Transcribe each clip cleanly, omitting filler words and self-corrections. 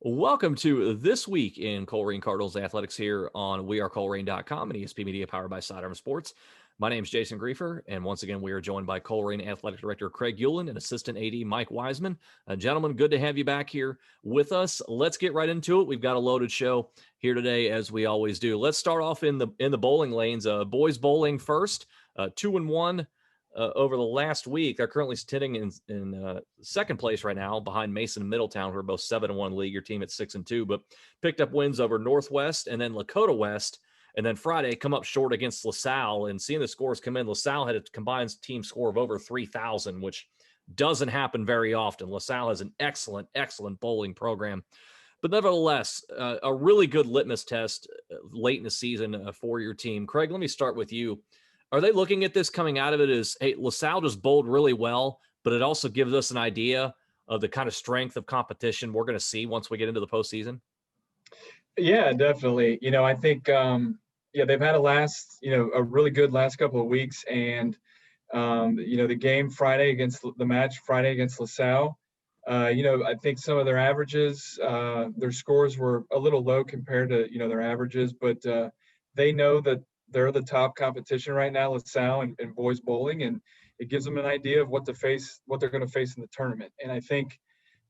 Welcome to This Week in Colerain Cardinals Athletics here on wearecolerain.com and ESP Media powered by Sidearm Sports. My name is Jason Griefer, and once again, we are joined by Colerain Athletic Director Craig Hewlin and Assistant AD Mike Wiseman. Gentlemen, good to have you back here with us. Let's get right into it. We've got a loaded show here today, as we always do. Let's start off in the bowling lanes. Boys bowling first, 2-1. Over the last week. They're currently sitting in second place right now behind Mason and Middletown, who are both 7-1 league. Your team at 6-2, but picked up wins over Northwest and then Lakota West. And then Friday come up short against LaSalle. And seeing the scores come in, LaSalle had a combined team score of over 3,000, which doesn't happen very often. LaSalle has an excellent bowling program. But nevertheless, a really good litmus test late in the season for your team. Craig, let me start with you. Are they looking at this coming out of it as, hey, LaSalle just bowled really well, but it also gives us an idea of the kind of strength of competition we're going to see once we get into the postseason? Yeah, definitely. I think, they've had a really good last couple of weeks. And, the match Friday against LaSalle, I think some of their averages, their scores were a little low compared to, their averages, but they know that they're the top competition right now, LaSalle and boys bowling, and it gives them an idea of what they're going to face in the tournament. And I think,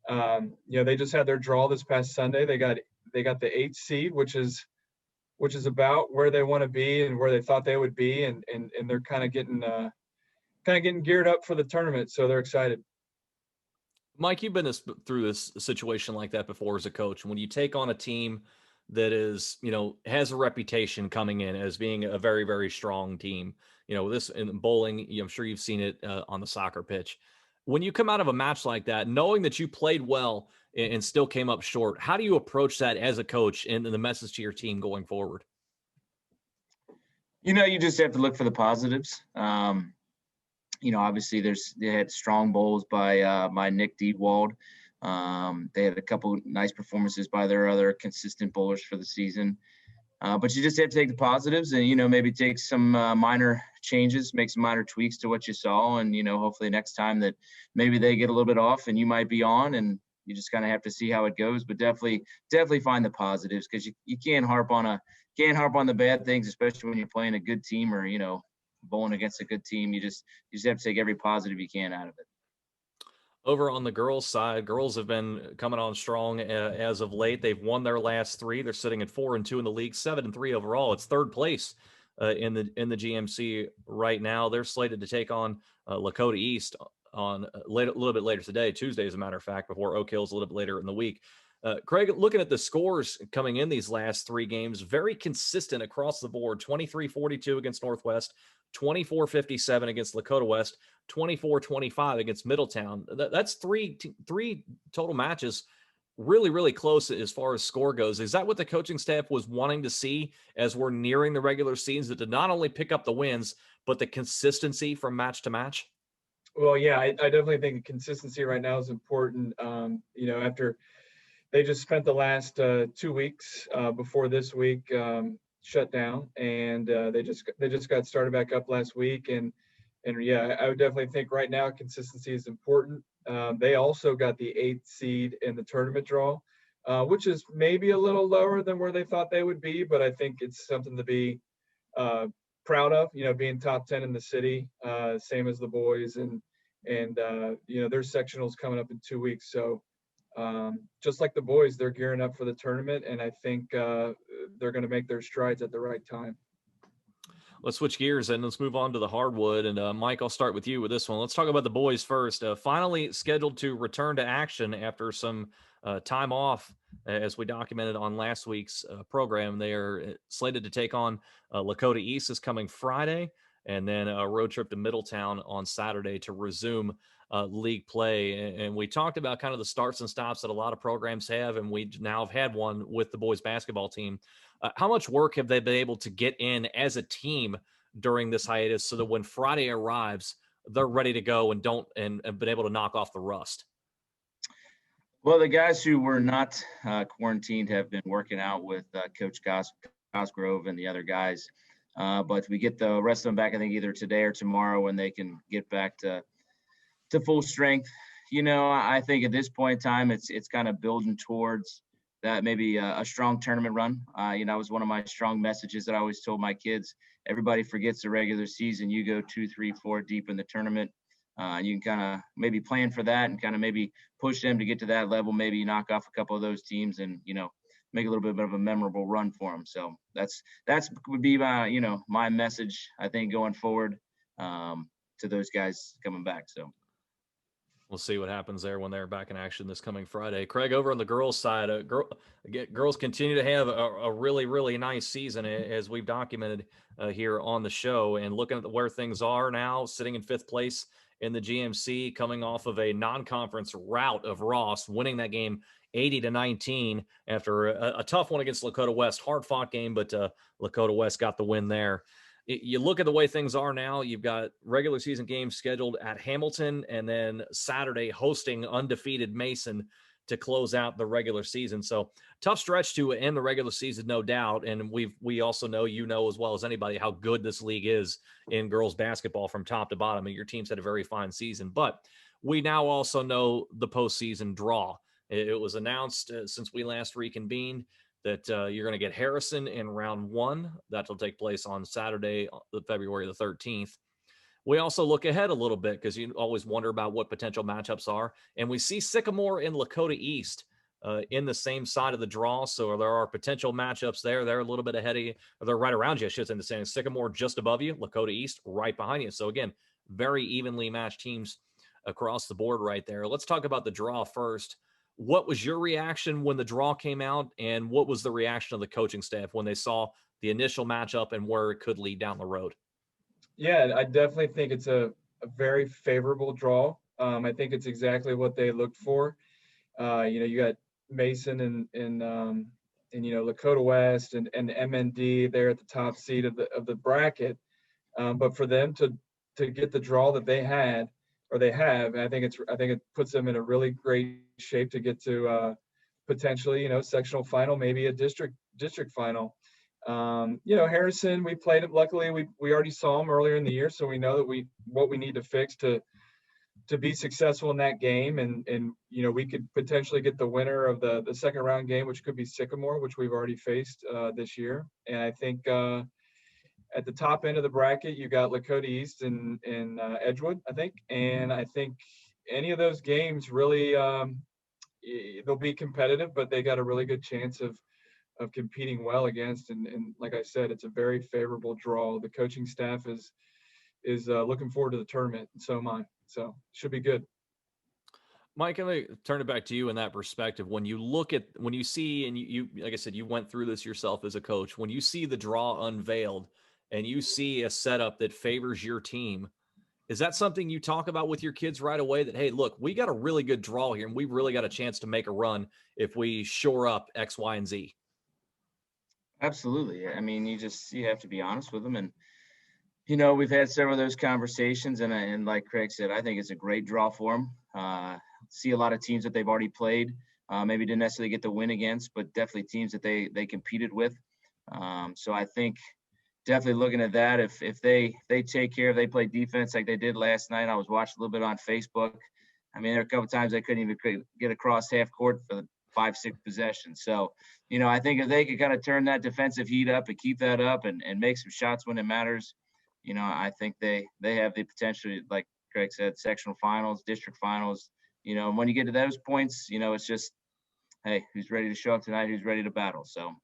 they just had their draw this past Sunday. They got the 8th seed, which is about where they want to be and where they thought they would be, and they're kind of getting geared up for the tournament, so they're excited. Mike, you've been through this situation like that before as a coach. When you take on a team that is, has a reputation coming in as being a very, very strong team, this in bowling, I'm sure you've seen it on the soccer pitch. When you come out of a match like that, knowing that you played well and still came up short, how do you approach that as a coach and the message to your team going forward? You just have to look for the positives. Obviously they had strong bowls by Nick Deedwald. They had a couple nice performances by their other consistent bowlers for the season. But you just have to take the positives and, maybe take some minor changes, make some minor tweaks to what you saw. And, hopefully next time that maybe they get a little bit off and you might be on, and you just kind of have to see how it goes. But definitely find the positives, because you can't harp on the bad things, especially when you're playing a good team or, bowling against a good team. You just have to take every positive you can out of it. Over on the girls' side, girls have been coming on strong as of late. They've won their last three. They're sitting at 4-2 in the league, 7-3 overall. It's third place in the GMC right now. They're slated to take on Lakota East on a little bit later today, Tuesday, as a matter of fact, before Oak Hill's a little bit later in the week. Craig, looking at the scores coming in these last three games, very consistent across the board. 23-42 against Northwest, 24-57 against Lakota West, 24-25 against Middletown. That's three total matches, really, really close as far as score goes. Is that what the coaching staff was wanting to see as we're nearing the regular season, to not only pick up the wins, but the consistency from match to match? Well, yeah, I definitely think consistency right now is important. After they just spent the last 2 weeks before this week shut down, and they just got started back up last week, and yeah, I would definitely think right now consistency is important. They also got the 8th seed in the tournament draw, which is maybe a little lower than where they thought they would be, but I think it's something to be proud of. Being top 10 in the city, same as the boys, and their sectionals coming up in 2 weeks, so. Just like the boys, they're gearing up for the tournament, and I think they're going to make their strides at the right time. Let's switch gears and let's move on to the hardwood. And Mike, I'll start with you with this one. Let's talk about the boys first. Finally scheduled to return to action after some time off, as we documented on last week's program. They are slated to take on Lakota East is coming Friday, and then a road trip to Middletown on Saturday to resume league play. And we talked about kind of the starts and stops that a lot of programs have, and we now have had one with the boys basketball team. How much work have they been able to get in as a team during this hiatus so that when Friday arrives, they're ready to go and been able to knock off the rust? Well, the guys who were not quarantined have been working out with Coach Cosgrove and the other guys. But we get the rest of them back, I think, either today or tomorrow, when they can get back to full strength. I think at this point in time, it's kind of building towards that maybe a strong tournament run. That was one of my strong messages that I always told my kids. Everybody forgets the regular season. You go 2, 3, 4 deep in the tournament. You can kind of maybe plan for that and kind of maybe push them to get to that level. Maybe knock off a couple of those teams and, make a little bit of a memorable run for them. So that's would be my message, I think, going forward to those guys coming back. So we'll see what happens there when they're back in action this coming Friday. Craig, over on the girls' side, girls continue to have a really, really nice season, as we've documented here on the show. And looking at where things are now, sitting in 5th place in the GMC, coming off of a non-conference rout of Ross, winning that game 80-19 after a tough one against Lakota West. Hard-fought game, but Lakota West got the win there. You look at the way things are now, you've got regular season games scheduled at Hamilton and then Saturday hosting undefeated Mason to close out the regular season. So tough stretch to end the regular season, no doubt. And we also know, as well as anybody, how good this league is in girls basketball from top to bottom. And your team's had a very fine season, but we now also know the postseason draw. It was announced since we last reconvened that you're going to get Harrison in round 1. That'll take place on Saturday, February the 13th. We also look ahead a little bit because you always wonder about what potential matchups are. And we see Sycamore and Lakota East in the same side of the draw. So there are potential matchups there. They're a little bit ahead of you. Or they're right around you, I should say, in the standings. Sycamore just above you, Lakota East right behind you. So again, very evenly matched teams across the board right there. Let's talk about the draw first. What was your reaction when the draw came out, and what was the reaction of the coaching staff when they saw the initial matchup and where it could lead down the road? Yeah, I definitely think it's a very favorable draw. I think it's exactly what they looked for. You got Mason and Lakota West and MND there at the top seed of the bracket. But for them to get the draw that they had, or they have, I think it puts them in a really great shape to get to potentially, sectional final, maybe a district final. Harrison, we played it. Luckily, we already saw him earlier in the year, so we know that what we need to fix to be successful in that game, and we could potentially get the winner of the second round game, which could be Sycamore, which we've already faced this year. And I think at the top end of the bracket, you got Lakota East and Edgewood, I think. And I think any of those games really, they'll be competitive, but they got a really good chance of competing well against. And like I said, it's a very favorable draw. The coaching staff is looking forward to the tournament, and so am I. So should be good. Mike, I'm going to turn it back to you in that perspective. When you see, and you, like I said, you went through this yourself as a coach, when you see the draw unveiled and you see a setup that favors your team, is that something you talk about with your kids right away that, hey, look, we got a really good draw here and we've really got a chance to make a run if we shore up X, Y, and Z? absolutely. I mean, you have to be honest with them. And, we've had several of those conversations, and like Craig said, I think it's a great draw for them. See a lot of teams that they've already played, maybe didn't necessarily get the win against, but definitely teams that they competed with. So I think definitely looking at that, if they take care, if they play defense like they did last night. I was watching a little bit on Facebook. I mean, there are a couple of times they couldn't even get across half court for 5-6 possessions. So, I think if they could kind of turn that defensive heat up and keep that up and make some shots when it matters, I think they have the potential, like Craig said, sectional finals, district finals. And when you get to those points, it's just, hey, who's ready to show up tonight? Who's ready to battle? So.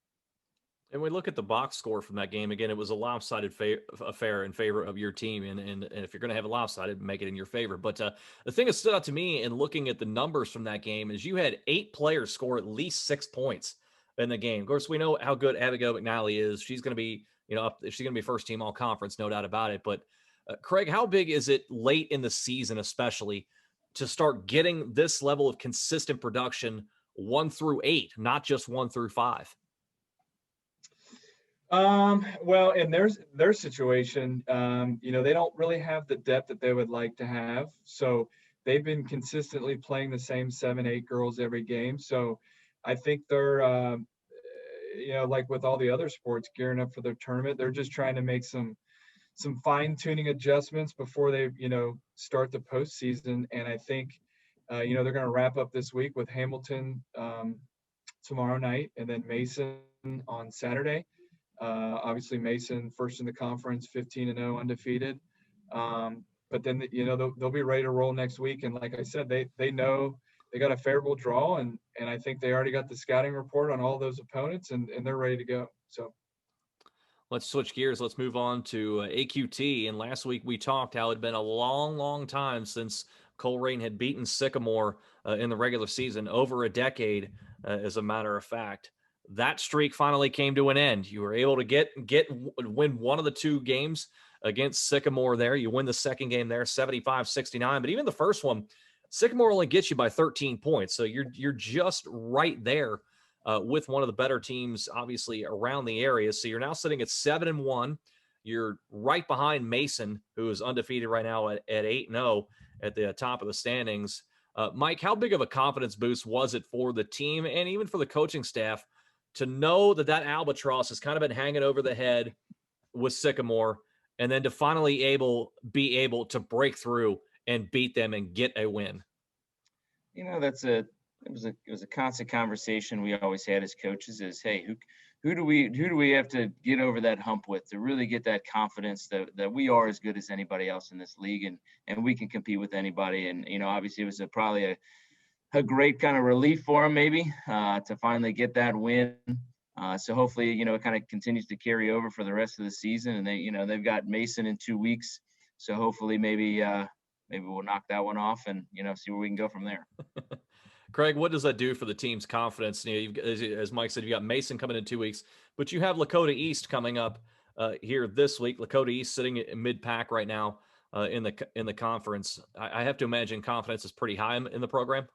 And we look at the box score from that game. Again, it was a lopsided affair in favor of your team. And if you're going to have a lopsided, make it in your favor. But the thing that stood out to me in looking at the numbers from that game is you had 8 players score at least 6 points in the game. Of course, we know how good Abigail McNally is. She's going to be, she's going to be first team all conference, no doubt about it. But Craig, how big is it late in the season, especially, to start getting this level of consistent production 1 through 8, not just 1 through 5? Well, in their situation, they don't really have the depth that they would like to have. So they've been consistently playing the same 7-8 girls every game. So I think they're, like with all the other sports, gearing up for their tournament. They're just trying to make some fine tuning adjustments before they, start the postseason. And I think, they're going to wrap up this week with Hamilton tomorrow night, and then Mason on Saturday. Obviously, Mason first in the conference, 15-0, undefeated. But then they'll be ready to roll next week. And like I said, they know they got a favorable draw, and I think they already got the scouting report on all those opponents, and they're ready to go. So. Let's switch gears. Let's move on to AQT. And last week we talked how it had been a long, long time since Colerain had beaten Sycamore in the regular season, over a decade, as a matter of fact. That streak finally came to an end. You were able to win one of the two games against Sycamore there. You win the second game there, 75-69. But even the first one, Sycamore only gets you by 13 points. So you're just right there with one of the better teams, obviously, around the area. So you're now sitting at 7-1. You're right behind Mason, who is undefeated right now at 8-0 at the top of the standings. Mike, how big of a confidence boost was it for the team and even for the coaching staff to know that albatross has kind of been hanging over the head with Sycamore, and then to finally be able to break through and beat them and get a win? It was a constant conversation we always had as coaches is, hey, who do we have to get over that hump with to really get that confidence that we are as good as anybody else in this league, and we can compete with anybody. And obviously it was probably a great kind of relief for them maybe to finally get that win. So hopefully it kind of continues to carry over for the rest of the season, and they've got Mason in 2 weeks, so hopefully maybe we'll knock that one off and see where we can go from there. Craig, what does that do for the team's confidence? As Mike said, you got Mason coming in 2 weeks, but you have Lakota East coming up here this week. Lakota East sitting in mid-pack right now in the conference. I have to imagine confidence is pretty high in the program.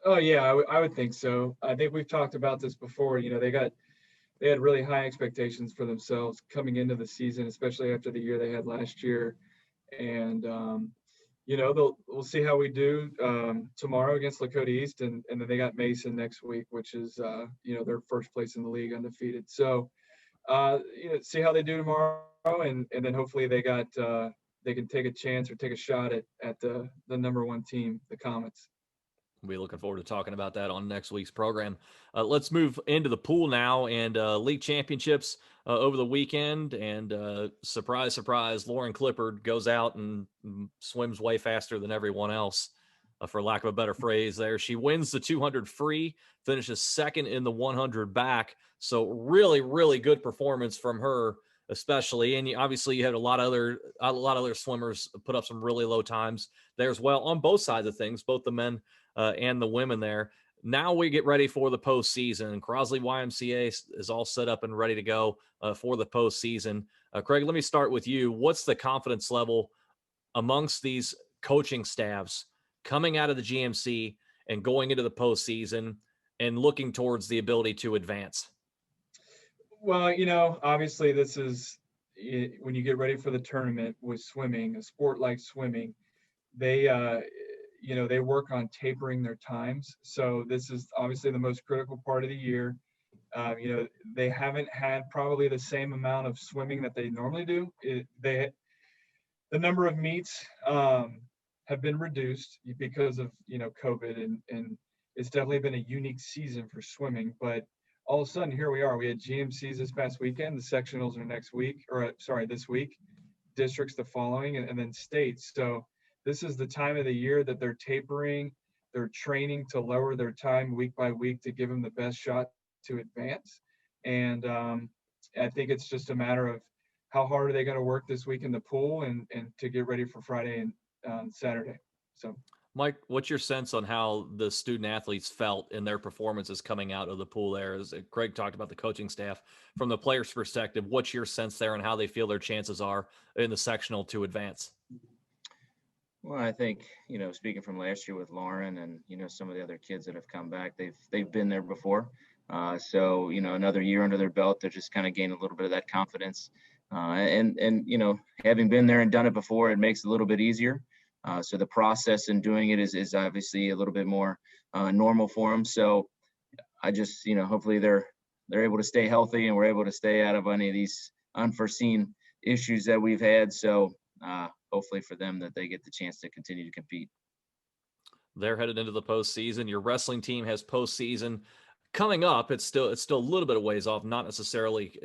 Oh yeah, I would think so. I think we've talked about this before. They had really high expectations for themselves coming into the season, especially after the year they had last year, and we'll see how we do tomorrow against Lakota East, and then they got Mason next week, which is their first place in the league, undefeated. So see how they do tomorrow, and then hopefully they can take a chance or take a shot at the number one team, the Comets. We'll be looking forward to talking about that on next week's program. Let's move into the pool now, and league championships over the weekend. And surprise, surprise, Lauren Clippard goes out and swims way faster than everyone else, for lack of a better phrase there. She wins the 200 free, finishes second in the 100 back. So really, really good performance from her, especially. And obviously you had a lot of other swimmers put up some really low times there as well on both sides of things, both the men and the women there. Now we get ready for the postseason. Crosley YMCA is all set up and ready to go for the postseason. Craig, let me start with you. What's the confidence level amongst these coaching staffs coming out of the GMC and going into the postseason and looking towards the ability to advance? Well, obviously this is when you get ready for the tournament with swimming, a sport like swimming, they work on tapering their times. So this is obviously the most critical part of the year. They haven't had probably the same amount of swimming that they normally do. The number of meets have been reduced because of COVID, and it's definitely been a unique season for swimming. But all of a sudden, here we are. We had GMCs this past weekend. The sectionals are this week. Districts the following, and then states. So this is the time of the year that they're tapering. They're training to lower their time week by week to give them the best shot to advance. And I think it's just a matter of how hard are they going to work this week in the pool and to get ready for Friday and Saturday. So, Mike, what's your sense on how the student athletes felt in their performances coming out of the pool there? As Craig talked about the coaching staff, from the players' perspective, what's your sense there and how they feel their chances are in the sectional to advance? Well, I think, speaking from last year with Lauren and, some of the other kids that have come back, they've been there before. So, another year under their belt, they're just kind of gaining a little bit of that confidence. And having been there and done it before, it makes it a little bit easier. So the process in doing it is obviously a little bit more normal for them. So I just, hopefully they're able to stay healthy and we're able to stay out of any of these unforeseen issues that we've had. So hopefully for them that they get the chance to continue to compete. They're headed into the postseason. Your wrestling team has postseason coming up. It's still a little bit of ways off, not necessarily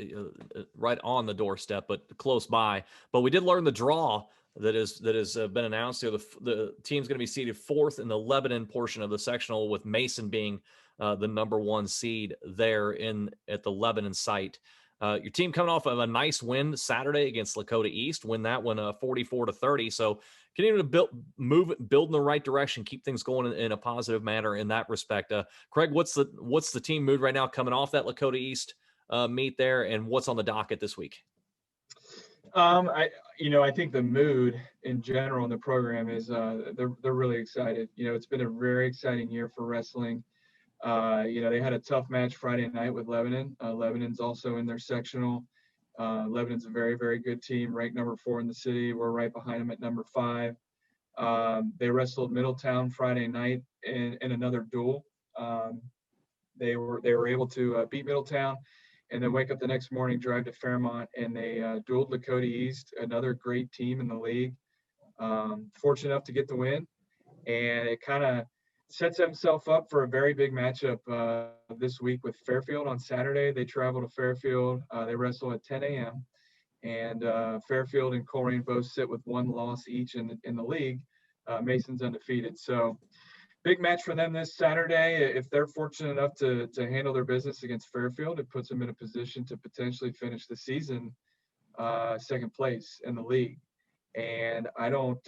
right on the doorstep, but close by. But we did learn the draw that has been announced here. The team's going to be seeded fourth in the Lebanon portion of the sectional, with Mason being the number one seed there at the Lebanon site. Your team coming off of a nice win Saturday against Lakota East, win that one 44-30. So continue to build in the right direction, keep things going in a positive manner in that respect. Craig, what's the team mood right now coming off that Lakota East meet there, and what's on the docket this week? I think the mood in general in the program is they're really excited. It's been a very exciting year for wrestling. They had a tough match Friday night with Lebanon. Lebanon's also in their sectional. Lebanon's a very, very good team, ranked number 4 in the city. We're right behind them at number 5. They wrestled Middletown Friday night in another duel. They were able to beat Middletown, and then wake up the next morning, drive to Fairmont, and they dueled Lakota East, another great team in the league. Fortunate enough to get the win, and it kind of sets himself up for a very big matchup this week with Fairfield on Saturday. They travel to Fairfield. They wrestle at 10 a.m. And Fairfield and Colerain both sit with 1 loss each in the league. Mason's undefeated. So big match for them this Saturday. If they're fortunate enough to handle their business against Fairfield, it puts them in a position to potentially finish the season second place in the league. And I don't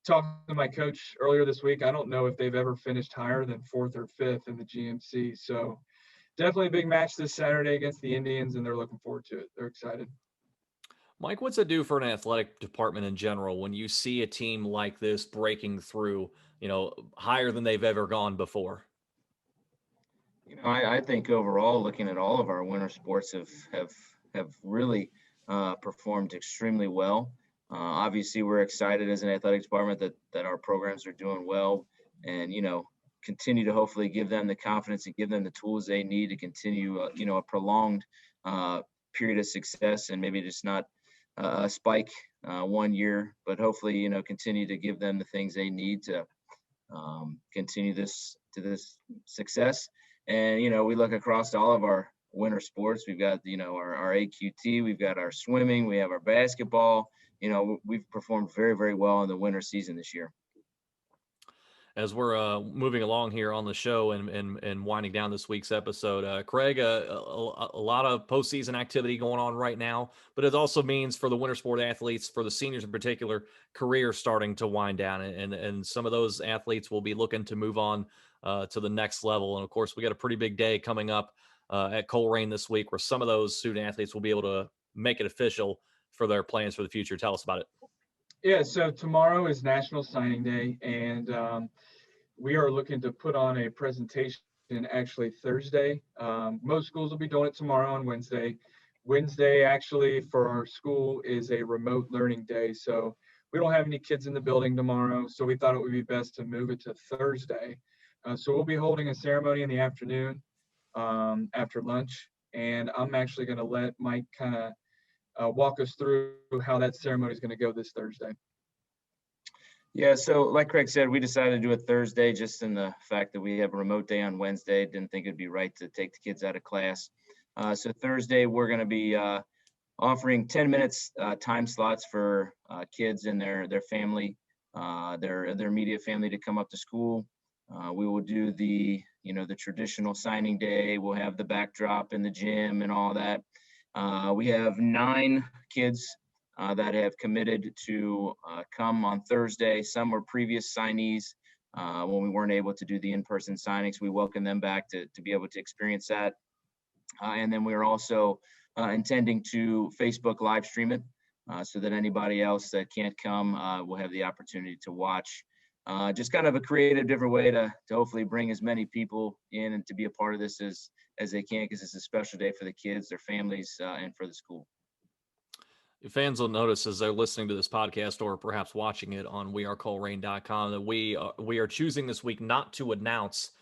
talk to my coach earlier this week. I don't know if they've ever finished higher than 4th or 5th in the GMC. So definitely a big match this Saturday against the Indians, and they're looking forward to it. They're excited. Mike, what's it do for an athletic department in general when you see a team like this breaking through, higher than they've ever gone before? I think overall, looking at all of our winter sports have really performed extremely well. Obviously, we're excited as an athletic department that our programs are doing well, and continue to hopefully give them the confidence and give them the tools they need to continue a prolonged period of success, and maybe just not a spike 1 year, but hopefully continue to give them the things they need to continue this success. And we look across all of our winter sports. We've got our AQT, we've got our swimming, we have our basketball. We've performed very, very well in the winter season this year. As we're moving along here on the show and winding down this week's episode, Craig, a lot of postseason activity going on right now, but it also means for the winter sport athletes, for the seniors in particular, careers starting to wind down, and some of those athletes will be looking to move on to the next level. And of course, we got a pretty big day coming up at Colerain this week, where some of those student athletes will be able to make it official for their plans for the future. Tell us about it. Yeah, so tomorrow is National Signing Day, and we are looking to put on a presentation actually Thursday. Most schools will be doing it tomorrow and Wednesday. Wednesday, actually, for our school is a remote learning day, so we don't have any kids in the building tomorrow, so we thought it would be best to move it to Thursday. So we'll be holding a ceremony in the afternoon after lunch, and I'm actually going to let Mike kind of walk us through how that ceremony is going to go this Thursday. Yeah, so like Craig said, we decided to do it Thursday just in the fact that we have a remote day on Wednesday. Didn't think it'd be right to take the kids out of class. So Thursday, we're going to be offering 10 minutes time slots for kids and their family, their immediate family to come up to school. We will do the traditional signing day. We'll have the backdrop in the gym and all that. We have 9 kids that have committed to come on Thursday. Some were previous signees when we weren't able to do the in-person signings. We welcome them back to be able to experience that. And then we're also intending to Facebook live stream it so that anybody else that can't come will have the opportunity to watch. Just kind of a creative, different way to hopefully bring as many people in and to be a part of this as they can, because it's a special day for the kids, their families, and for the school. Fans will notice as they're listening to this podcast or perhaps watching it on wearecolerain.com that we are choosing this week not to announce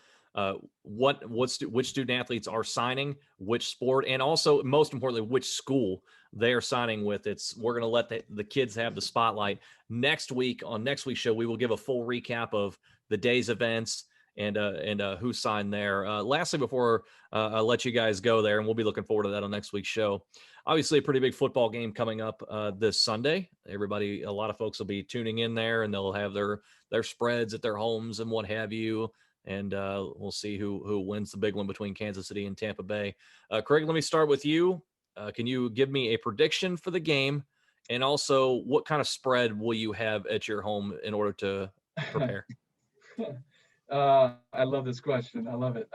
which student athletes are signing, which sport, and also most importantly, which school they are signing with. We're going to let the kids have the spotlight. Next week on next week's show, we will give a full recap of the day's events and who signed there. Lastly, before I let you guys go there, and we'll be looking forward to that on next week's show. Obviously, a pretty big football game coming up this Sunday. A lot of folks will be tuning in there, and they'll have their spreads at their homes and what have you. And we'll see who wins the big one between Kansas City and Tampa Bay. Craig, let me start with you. Can you give me a prediction for the game? And also, what kind of spread will you have at your home in order to prepare? I love this question. I love it.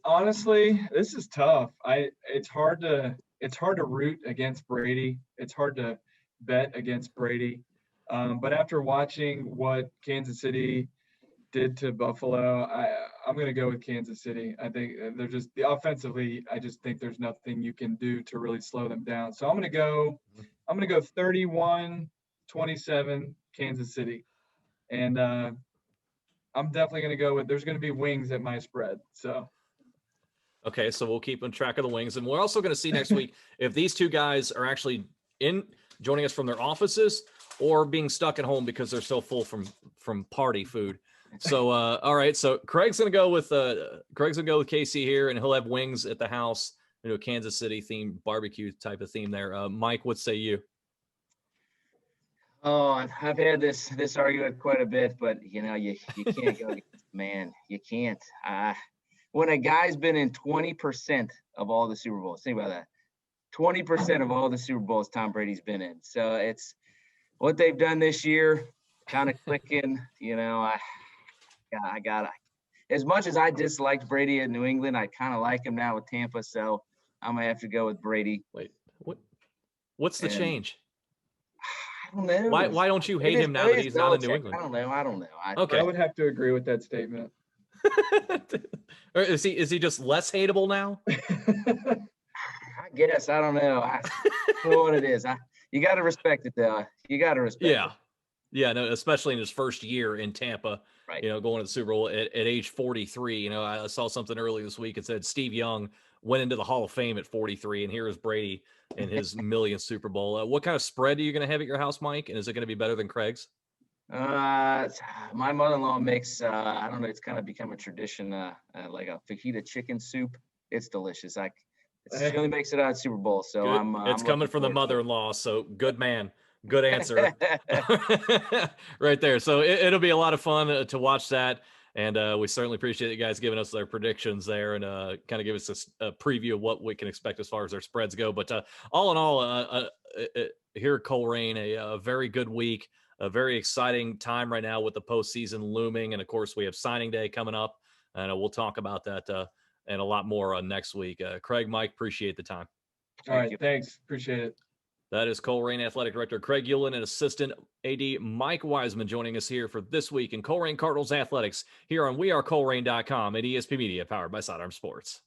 Honestly, this is tough. It's hard to root against Brady. It's hard to bet against Brady. But after watching what Kansas City did to Buffalo, I'm going to go with Kansas City. I think they're just offensively. I just think there's nothing you can do to really slow them down. So I'm going to go 31-27 Kansas City, and I'm definitely going to go with. There's going to be wings at my spread. So. Okay, so we'll keep on track of the wings, and we're also going to see next week if these two guys are actually joining us from their offices or being stuck at home because they're so full from party food. So, all right. So Craig's gonna go with KC here, and he'll have wings at the house. A Kansas City themed barbecue type of theme there. Mike, what say you? Oh, I've had this argument quite a bit, but you can't go against the man. You can't. When a guy's been in 20% of all the Super Bowls, think about that. 20% of all the Super Bowls Tom Brady's been in. So it's what they've done this year, kind of clicking. I got it. As much as I disliked Brady in New England, I kind of like him now with Tampa, so I'm gonna have to go with Brady. Wait, what's the change? I don't know. Why don't you hate him now that he's not in New England? I don't know. Okay. I would have to agree with that statement. Or is he just less hateable now? I guess. I don't know. I don't know what it is. You got to respect it, though. You got to respect it. Yeah, no, especially in his first year in Tampa, right. Going to the Super Bowl at age 43. I saw something earlier this week. It said Steve Young went into the Hall of Fame at 43, and here is Brady in his millionth Super Bowl. What kind of spread are you going to have at your house, Mike? And is it going to be better than Craig's? My mother-in-law makes, I don't know, it's kind of become a tradition, like a fajita chicken soup. It's delicious. She only makes it out at Super Bowl, so good. It's coming from the mother-in-law, so good man. Good answer. Right there. So it'll be a lot of fun to watch that. And we certainly appreciate you guys giving us their predictions there and kind of give us a preview of what we can expect as far as their spreads go. But all in all, here at Colerain, a very good week, a very exciting time right now with the postseason looming. And of course, we have signing day coming up, and we'll talk about that and a lot more next week. Craig, Mike, appreciate the time. All right. Thanks. Appreciate it. That is Colerain Athletic Director Craig Ullin and Assistant AD Mike Wiseman joining us here for This Week in Colerain Cardinals Athletics here on wearecolerain.com at ESP Media, powered by Sidearm Sports.